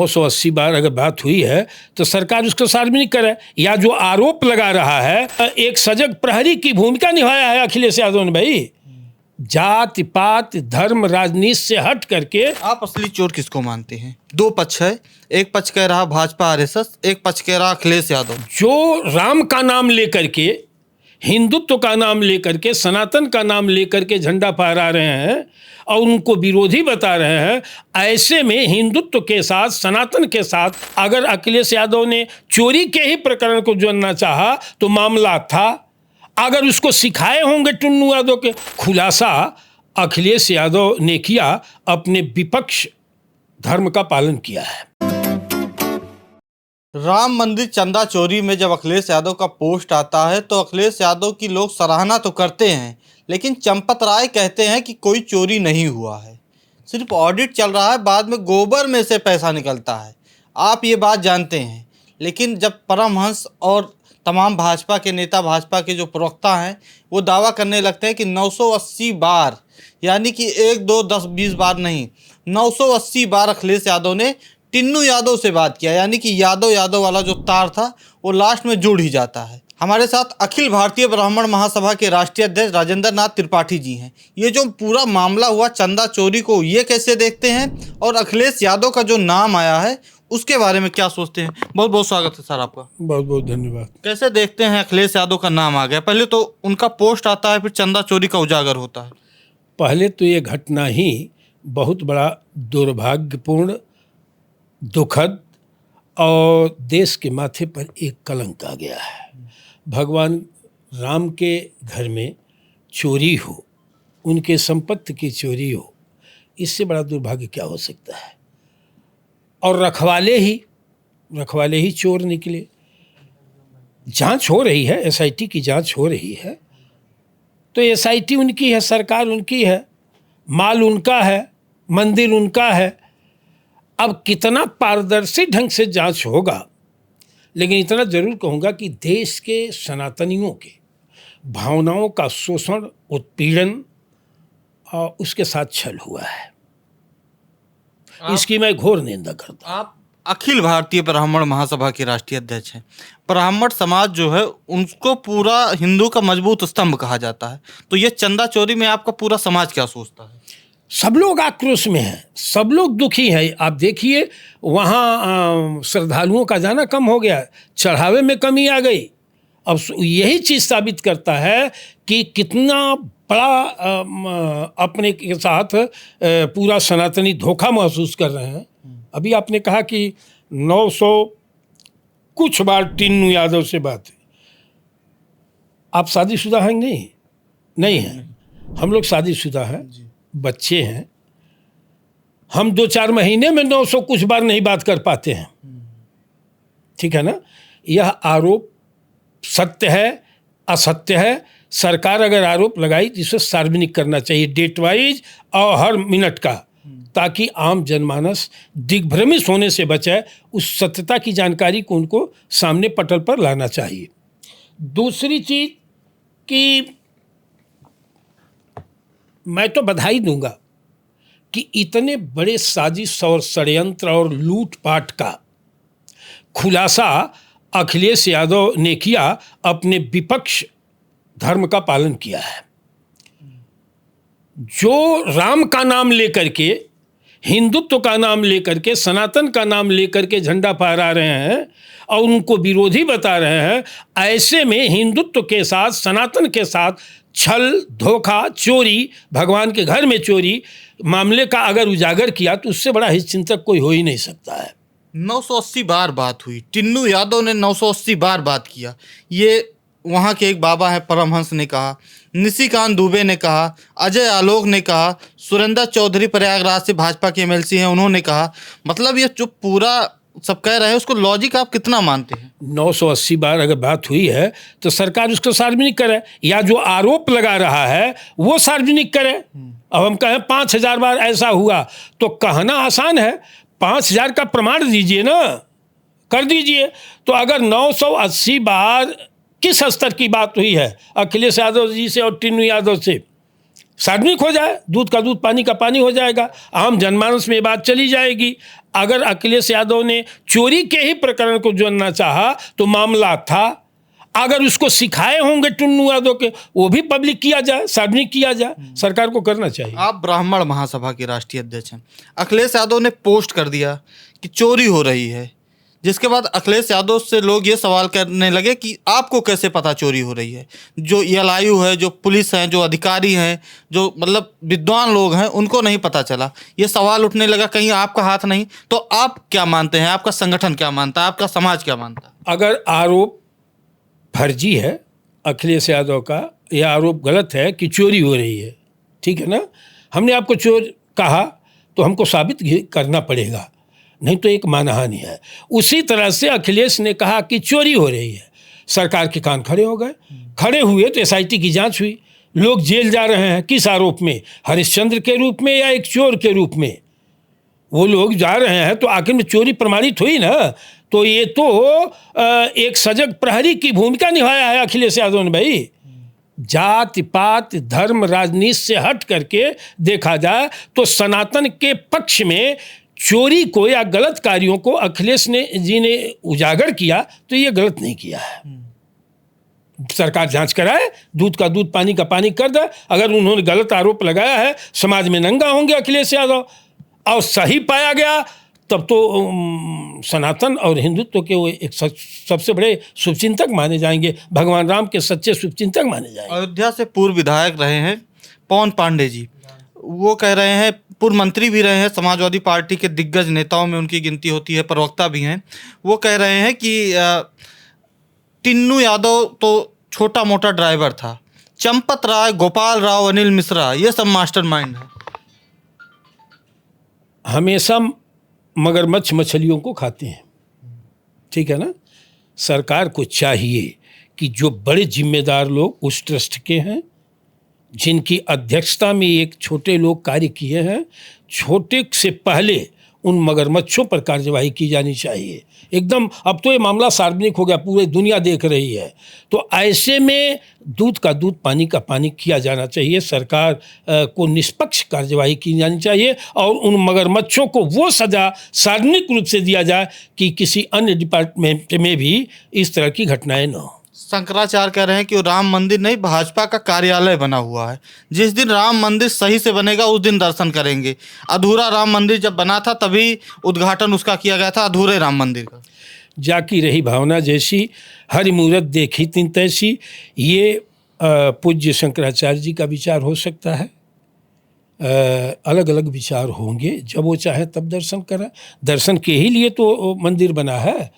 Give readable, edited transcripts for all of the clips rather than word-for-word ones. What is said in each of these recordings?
980 बार अगर बात हुई है तो सरकार उसको सार्वजनिक करे, या जो आरोप लगा रहा है एक सजग प्रहरी की भूमिका निभाया है अखिलेश यादव ने भाई। जाति पात धर्म राजनीति से हट करके आप असली चोर किसको मानते हैं? दो पक्ष है, एक पक्ष कह रहा भाजपा आरएसएस, एक पक्ष कह रहा अखिलेश यादव। जो राम का नाम लेकर के, हिंदुत्व का नाम लेकर के, सनातन का नाम लेकर के झंडा फहरा रहे हैं और उनको विरोधी बता रहे हैं, ऐसे में हिंदुत्व के साथ सनातन के साथ अगर अखिलेश यादव ने चोरी के ही प्रकरण को जोड़ना चाहा तो मामला था। अगर उसको सिखाए होंगे टुन्नू यादव के, खुलासा अखिलेश यादव ने किया, अपने विपक्ष धर्म का पालन किया है। राम मंदिर चंदा चोरी में जब अखिलेश यादव का पोस्ट आता है तो अखिलेश यादव की लोग सराहना तो करते हैं, लेकिन चंपत राय कहते हैं कि कोई चोरी नहीं हुआ है, सिर्फ ऑडिट चल रहा है, बाद में गोबर में से पैसा निकलता है। आप ये बात जानते हैं, लेकिन जब परमहंस और तमाम भाजपा के नेता, भाजपा के जो प्रवक्ता हैं, वो दावा करने लगते हैं कि 980 बार, यानी कि 1 2 10 20 बार नहीं, 980 बार अखिलेश यादव ने टिन्नू यादव से बात किया, यानी कि यादव वाला जो तार था वो लास्ट में जुड़ ही जाता है। हमारे साथ अखिल भारतीय ब्राह्मण महासभा के राष्ट्रीय अध्यक्ष राजेंद्र नाथ त्रिपाठी जी हैं। ये जो पूरा मामला हुआ चंदा चोरी को, ये कैसे देखते हैं और अखिलेश यादव का जो नाम आया है उसके बारे में क्या सोचते हैं? बहुत बहुत स्वागत है सर आपका। बहुत बहुत धन्यवाद। कैसे देखते हैं अखिलेश यादव का नाम आ गया? पहले तो उनका पोस्ट आता है, फिर चंदा चोरी का उजागर होता है। पहले तो ये घटना ही बहुत बड़ा दुर्भाग्यपूर्ण, दुखद और देश के माथे पर एक कलंक आ गया है। भगवान राम के घर में चोरी हो, उनके संपत्ति की चोरी हो, इससे बड़ा दुर्भाग्य क्या हो सकता है। और रखवाले ही चोर निकले। जांच हो रही है, एसआईटी की जांच हो रही है, तो एसआईटी उनकी है, सरकार उनकी है, माल उनका है, मंदिर उनका है। अब कितना पारदर्शी ढंग से जांच होगा, लेकिन इतना जरूर कहूँगा कि देश के सनातनियों के भावनाओं का शोषण, उत्पीड़न और उसके साथ छल हुआ है। इसकी मैं घोर निंदा करता हूँ। आप अखिल भारतीय ब्राह्मण महासभा के राष्ट्रीय अध्यक्ष हैं। ब्राह्मण समाज जो है उनको पूरा हिंदू का मजबूत स्तंभ कहा जाता है, तो ये चंदा चोरी में आपका पूरा समाज क्या सोचता है? सब लोग आक्रोश में हैं, सब लोग दुखी हैं। आप देखिए वहाँ श्रद्धालुओं का जाना कम हो गया, चढ़ावे में कमी आ गई। अब यही चीज़ साबित करता है कि कितना बड़ा अपने के साथ पूरा सनातनी धोखा महसूस कर रहे हैं। अभी आपने कहा कि 900 कुछ बार टिन्नू यादव से बात है। आप शादीशुदा हैं? नहीं हैं। हम लोग शादीशुदा हैं, बच्चे हैं। हम 2-4 महीने में 900 कुछ बार नहीं बात कर पाते हैं, ठीक है ना। यह आरोप सत्य है, असत्य है। सरकार अगर आरोप लगाई तो इसे सार्वजनिक करना चाहिए, डेट वाइज और हर मिनट का, ताकि आम जनमानस दिग्भ्रमित होने से बचे। उस सत्यता की जानकारी को उनको सामने पटल पर लाना चाहिए। दूसरी चीज कि मैं तो बधाई दूंगा कि इतने बड़े साजिश और षड्यंत्र और लूटपाट का खुलासा अखिलेश यादव ने किया, अपने विपक्ष धर्म का पालन किया है। जो राम का नाम लेकर के, हिंदुत्व का नाम लेकर के, सनातन का नाम लेकर के झंडा फहरा रहे हैं और उनको विरोधी बता रहे हैं, ऐसे में हिंदुत्व के साथ सनातन के साथ छल, धोखा, चोरी, भगवान के घर में चोरी मामले का अगर उजागर किया तो उससे बड़ा हितचिंतक कोई हो ही नहीं सकता है। 980 बार बात हुई, टिन्नू यादव ने 980 बार बात किया। ये वहाँ के एक बाबा है परमहंस ने कहा, निशिकांत दुबे ने कहा, अजय आलोक ने कहा, सुरेंद्र चौधरी प्रयागराज से भाजपा के एमएलसी हैं, उन्होंने कहा। मतलब ये जो पूरा सब कह रहे हैं उसको लॉजिक आप कितना मानते हैं? 980 बार अगर बात हुई है तो सरकार उसको सार्वजनिक करे, या जो आरोप लगा रहा है वो सार्वजनिक करे। अब हम कहें 5000 बार ऐसा हुआ तो कहना आसान है, 5000 का प्रमाण दीजिए ना, कर दीजिए। तो अगर 980 बार किस स्तर की बात हुई है अखिलेश यादव जी से और टिन्नू यादव से, सार्वजनिक हो जाए, दूध का दूध पानी का पानी हो जाएगा, आम जनमानस में ये बात चली जाएगी। अगर अखिलेश यादव ने चोरी के ही प्रकरण को जोड़ना चाहा तो मामला था, अगर उसको सिखाए होंगे टुन्नू यादव के, वो भी पब्लिक किया जाए, सार्वजनिक किया जाए, सरकार को करना चाहिए। आप ब्राह्मण महासभा के राष्ट्रीय अध्यक्ष हैं। अखिलेश यादव ने पोस्ट कर दिया कि चोरी हो रही है, जिसके बाद अखिलेश यादव से लोग ये सवाल करने लगे कि आपको कैसे पता चोरी हो रही है। जो ELIU है, जो पुलिस हैं, जो अधिकारी हैं, जो मतलब विद्वान लोग हैं, उनको नहीं पता चला। ये सवाल उठने लगा कहीं आपका हाथ नहीं। तो आप क्या मानते हैं, आपका संगठन क्या मानता है, आपका समाज क्या मानता है? अगर आरोप फर्जी है अखिलेश यादव का, यह आरोप गलत है कि चोरी हो रही है, ठीक है ना, हमने आपको चोर कहा तो हमको साबित करना पड़ेगा, नहीं तो एक मानहानि है। उसी तरह से अखिलेश ने कहा कि चोरी हो रही है, सरकार के कान खड़े हो गए। खड़े हुए तो SIT की जांच हुई, लोग जेल जा रहे हैं। किस आरोप में? हरिश्चंद्र के रूप में या एक चोर के रूप में? वो लोग जा रहे हैं तो आखिर में चोरी प्रमाणित हुई ना। तो ये तो एक सजग प्रहरी की भूमिका निभाया है अखिलेश यादव ने भाई। जात पात धर्म राजनीति से हट करके देखा जाए तो सनातन के पक्ष में चोरी को या गलत कार्यों को अखिलेश जी ने उजागर किया, तो ये गलत नहीं किया है। सरकार जांच कराए, दूध का दूध पानी का पानी कर दे। अगर उन्होंने गलत आरोप लगाया है, समाज में नंगा होंगे अखिलेश यादव, और सही पाया गया तब तो सनातन और हिंदुत्व के वो एक सबसे बड़े शुभचिंतक माने जाएंगे, भगवान राम के सच्चे शुभचिंतक माने जाएंगे। अयोध्या से पूर्व विधायक रहे हैं पवन पांडे जी, वो कह रहे हैं, पूर्व मंत्री भी रहे हैं, समाजवादी पार्टी के दिग्गज नेताओं में उनकी गिनती होती है, प्रवक्ता भी हैं। वो कह रहे हैं कि टिन्नू यादव तो छोटा मोटा ड्राइवर था, चंपत राय, गोपाल राव, अनिल मिश्रा, ये सब मास्टरमाइंड है। हमेशा मगरमच्छ मछलियों को खाते हैं, ठीक है ना। सरकार को चाहिए कि जो बड़े जिम्मेदार लोग उस ट्रस्ट के हैं, जिनकी अध्यक्षता में एक छोटे लोग कार्य किए हैं, छोटे से पहले उन मगरमच्छों पर कार्यवाही की जानी चाहिए एकदम। अब तो ये मामला सार्वजनिक हो गया, पूरी दुनिया देख रही है, तो ऐसे में दूध का दूध पानी का पानी किया जाना चाहिए। सरकार को निष्पक्ष कार्यवाही की जानी चाहिए और उन मगरमच्छों को वो सज़ा सार्वजनिक रूप से दिया जाए कि किसी अन्य डिपार्टमेंट में भी इस तरह की घटनाएं न हो। शंकराचार्य कह रहे हैं कि वो राम मंदिर नहीं, भाजपा का कार्यालय बना हुआ है। जिस दिन राम मंदिर सही से बनेगा उस दिन दर्शन करेंगे। अधूरा राम मंदिर जब बना था तभी उद्घाटन उसका किया गया था, अधूरे राम मंदिर का। जाकी रही भावना जैसी, हरि मूरत देखी तिन तैसी, ये पूज्य शंकराचार्य जी का विचार हो सकता है। अलग अलग विचार होंगे, जब वो चाहे तब दर्शन करें। दर्शन के ही लिए तो मंदिर बना है।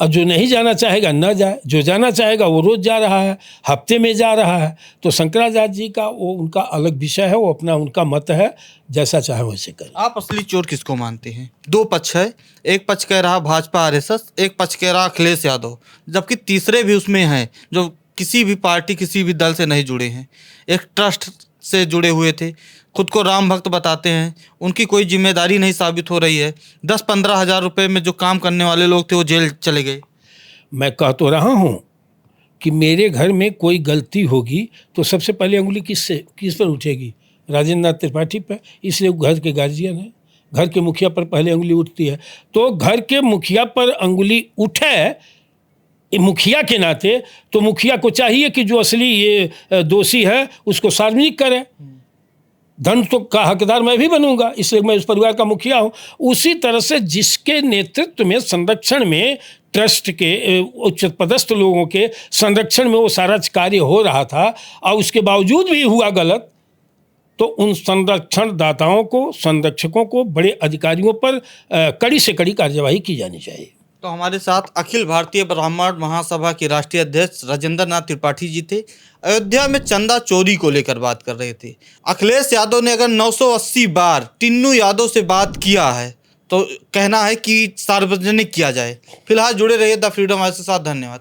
और जो नहीं जाना चाहेगा न जाए, जो जाना चाहेगा वो रोज़ जा रहा है, हफ्ते में जा रहा है। तो शंकराचार्य जी का वो उनका अलग विषय है, वो अपना उनका मत है, जैसा चाहे वैसे करें। आप असली चोर किसको मानते हैं? दो पक्ष है, एक पक्ष कह रहा भाजपा RSS, एक पक्ष कह रहा अखिलेश यादव, जबकि तीसरे भी उसमें हैं जो किसी भी पार्टी किसी भी दल से नहीं जुड़े हैं, एक ट्रस्ट से जुड़े हुए थे, खुद को राम भक्त बताते हैं, उनकी कोई जिम्मेदारी नहीं साबित हो रही है। 10-15 हज़ार रुपये में जो काम करने वाले लोग थे वो जेल चले गए। मैं कह तो रहा हूँ कि मेरे घर में कोई गलती होगी तो सबसे पहले उंगली किस पर उठेगी? राजेंद्र नाथ त्रिपाठी पर, इसलिए घर के गार्जियन है, घर के मुखिया पर पहले उंगली उठती है। तो घर के मुखिया पर उंगली उठे मुखिया के नाते, तो मुखिया को चाहिए कि जो असली ये दोषी है उसको सार्वजनिक करे। धन तो का हकदार मैं भी बनूंगा, इसलिए मैं उस परिवार का मुखिया हूँ। उसी तरह से जिसके नेतृत्व में संरक्षण में ट्रस्ट के उच्च पदस्थ लोगों के संरक्षण में वो सारा कार्य हो रहा था और उसके बावजूद भी हुआ गलत, तो उन संरक्षण दाताओं को, संरक्षकों को, बड़े अधिकारियों पर कड़ी से कड़ी कार्यवाही की जानी चाहिए। तो हमारे साथ अखिल भारतीय ब्राह्मण महासभा के राष्ट्रीय अध्यक्ष राजेंद्र नाथ त्रिपाठी जी थे। अयोध्या में चंदा चोरी को लेकर बात कर रहे थे। अखिलेश यादव ने अगर 980 बार टिन्नू यादव से बात किया है तो कहना है कि सार्वजनिक किया जाए। फिलहाल जुड़े रहिए द फ्रीडम हाउस के साथ। धन्यवाद।